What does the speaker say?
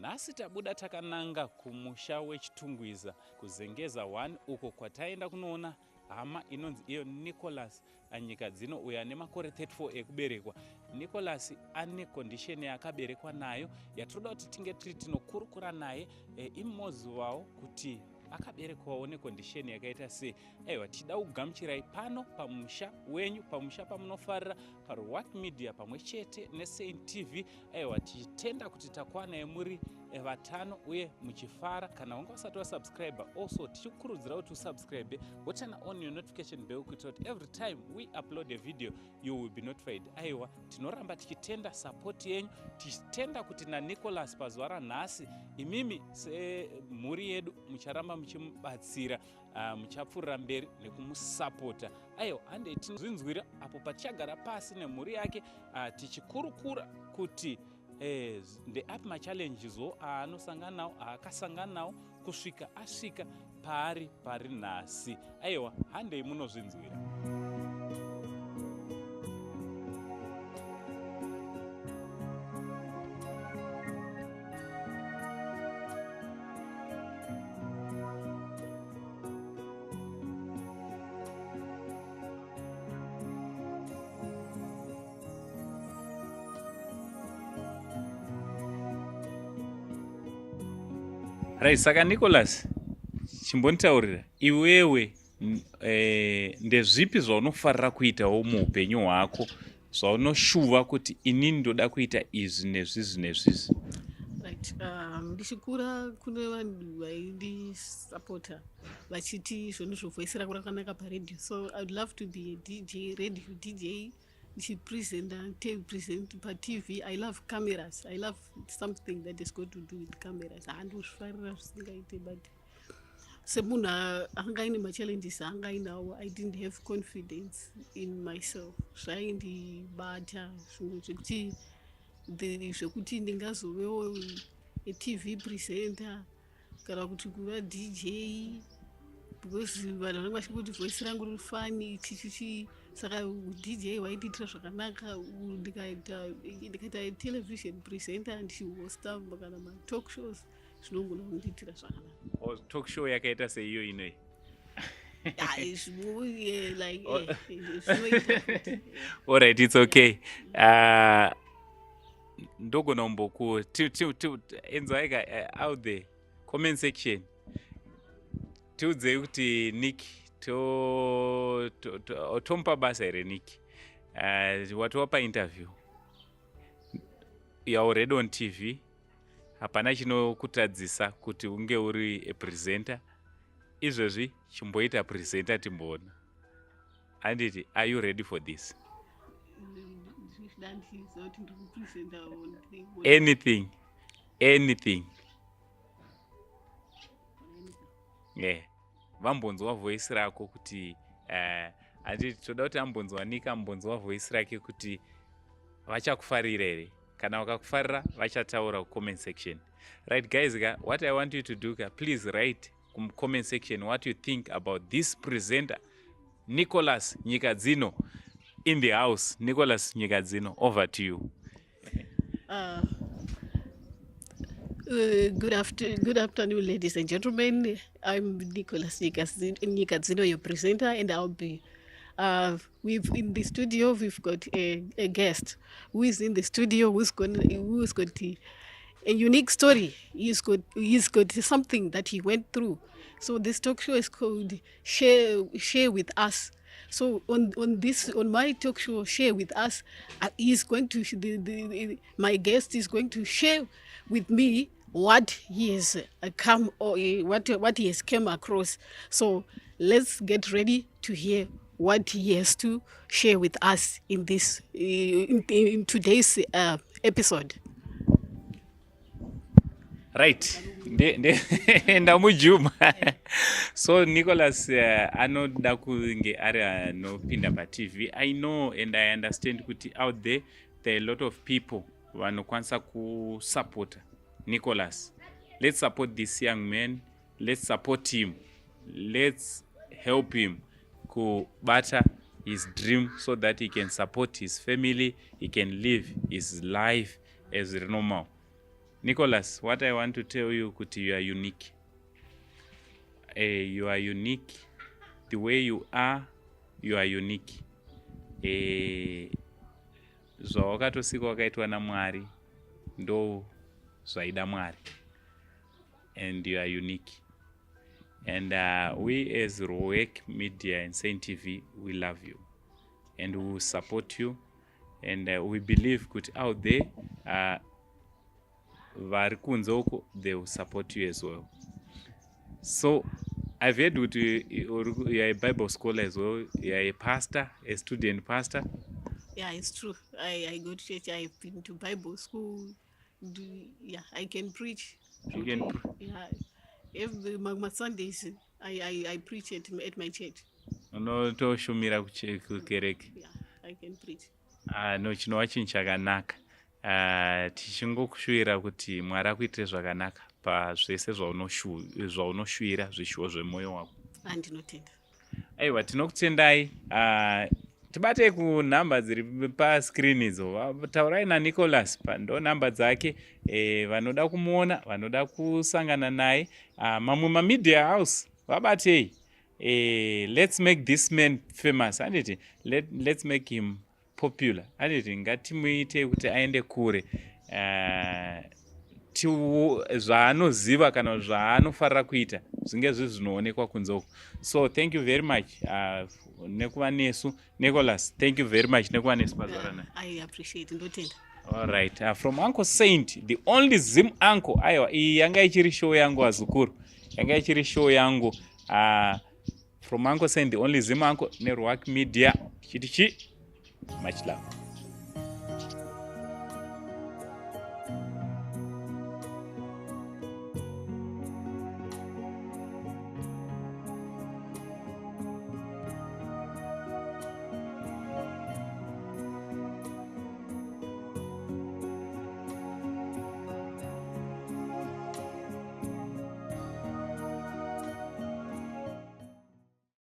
Nhasi tabuda takananga kumusha wechitungwiza kuzengeza 1 uko kwataenda kunoona hama inonzi iyo Nicolas Nyikadzino uyo ane makore 34 ekuberekwa. Nicolas ane condition yakaberekwa nayo yatoda kuti tinge tiri tinokurukura naye imozuvawo kuti akaberekwawo necondition yakaita sei. Aiwa, tida kugamuchirai pano pamusha wenyu, pamusha pamunofarira paRuwak Media pamwe chete neSaint TV. Aiwa, tichitenda kuti takwana muri vatano uye muchifara. Kana wanga usati wasubscribe also tichikurudzira kuti usubscribe woturn on your notification bell kuitira kuti every time we upload a video you will be notified. Aiwa, tinoramba tichitenda support yenyu, tichitenda kuti naNicolas pazuva ranhasi imimi semhuri yedu mucharamba muchimubatsira, muchapfuurira mberi nekumusapota. Aiwa, hande tinozvinzwira apo patichagara pasi nemhuri yake tichikurukura kuti ndeapi machallengeswo aanosangana nawo, aakasangana nawo kusvika asvika pari nhasi. Aiwa, handei munozvinzwira. Right, saka Nicolas, chimbonitaurira iwewe ndezvipi zvaunofarira kuitawo muupenyu hwako, zvaunoshuva kuti inini ndoda kuita izvi nezvizvi? Right, ndichikura kune vanhu vaindisapota vachiti zvonu zvovhoisira kwakanaka paredio, so I would love to be a DJ, radio DJ, ndichipresenta paTV. I love cameras. I love something that is going to do with cameras. Handozvifarira zvisingaite, but semunhu anga ine machallenges anga ainawo, I didn't have confidence in myself. Zvaindibata zvimwe zvekuti ndingazovewo TV presenter kana kuti kuva DJ, because vanhu vanenge vachikuti voice rangu rifani chichichi. Saka DJ waiditira zvakanaka. Ndikaita television presenter ndichihosta kana matalk shows zvinogona kunditira zvakanaka. Talk show yakaita seiyo inoi? Alright, it's okay. Ndogona umboku enzwaika out there comment section tiudzei kuti Nick tomupa basa here Nick. Watiwapa interview, you are already on TV, hapana chinokutadzisa kuti unge uri a presenter. Izvezvi chimboita presenter timboona. Handiti, are you ready for this? Anything. Yeah. Vambonzwa voice rako kuti handiti toda kuti ambonzwa Nika ambonzwa voice rake kuti vachakufarira here. Kana vakakufarira vachataura comment section. Right guys, what I want you to do, please write comment section what you think about this presenter Nicolas Nyikadzino in the house. Nicolas Nyikadzino, over to you. Good afternoon, ladies and gentlemen. I'm Nicolas Nyikadzino, your presenter, and I'll be. In the studio, we've got a guest who is in the studio who's got a unique story. He's got something that he went through. So this talk show is called Share with Us. So on my talk show, Share with Us, he's going to my guest is going to share with me what he has come or what he has come across. So let's get ready to hear what he has to share with us in this in today's episode. Right, ndamujuma. So Nicolas anoda kunge ari anopinda paTV. I know and I understand kuti out there are a lot of people vanokwanisa kusupport Nicolas. Let's support this young man. Let's support him. Let's help him kubata his dream so that he can support his family. He can live his life as normal. Nicolas, what I want to tell you, kuti you are unique. You are unique. The way you are unique. Zvawakatosikwa wakaitwa naMwari ndo zvaida Mwari. And you are unique. And we as Rowek Media and Saint TV, we love you. And we will support you. And we believe kuti out there, vari kunze uko, they will support you as well. So I've heard that you are a Bible scholar as well. You are a pastor, a student pastor. Yeah, it's true. I go to church. I've been to Bible school. I can preach. You can. Yeah, every Sundays I preach at my church. No, to shumira kukereke. Yeah, I can preach. No, chinova chinhu chakanaka. Tichingokushuvira kuti Mwari akuitire zvakanaka pazvese zvaunoshuvira zvishuwo zvemwoyo wako. Ndinotenda. Aiwa, tinokutendai. Tibate kunhamba dziri paskrini idzo. Taurai naNicolas, ndo nhamba dzake. Vanoda kumuona, vanoda kusangana naye. Mamwe mamedia house vabatei. Let's make this man famous. Let's make him popular. Ngatimuite kuti aende kure. Zvaanoziva kana zvaanofarira kuita zvinge zvinoonekwa kunze uko. So thank you very much nekuva nesu. Nicolas, thank you very much nekuva nesu pazvarana. I appreciate ndotenda. All right, from Uncle Saint, the only Zim uncle. Aiwa, iyi yanga ichiri show yangu azukuru. Yanga ichiri show yangu. From Uncle Saint, the only Zim uncle, Rowek Media. Chitichi. Much love.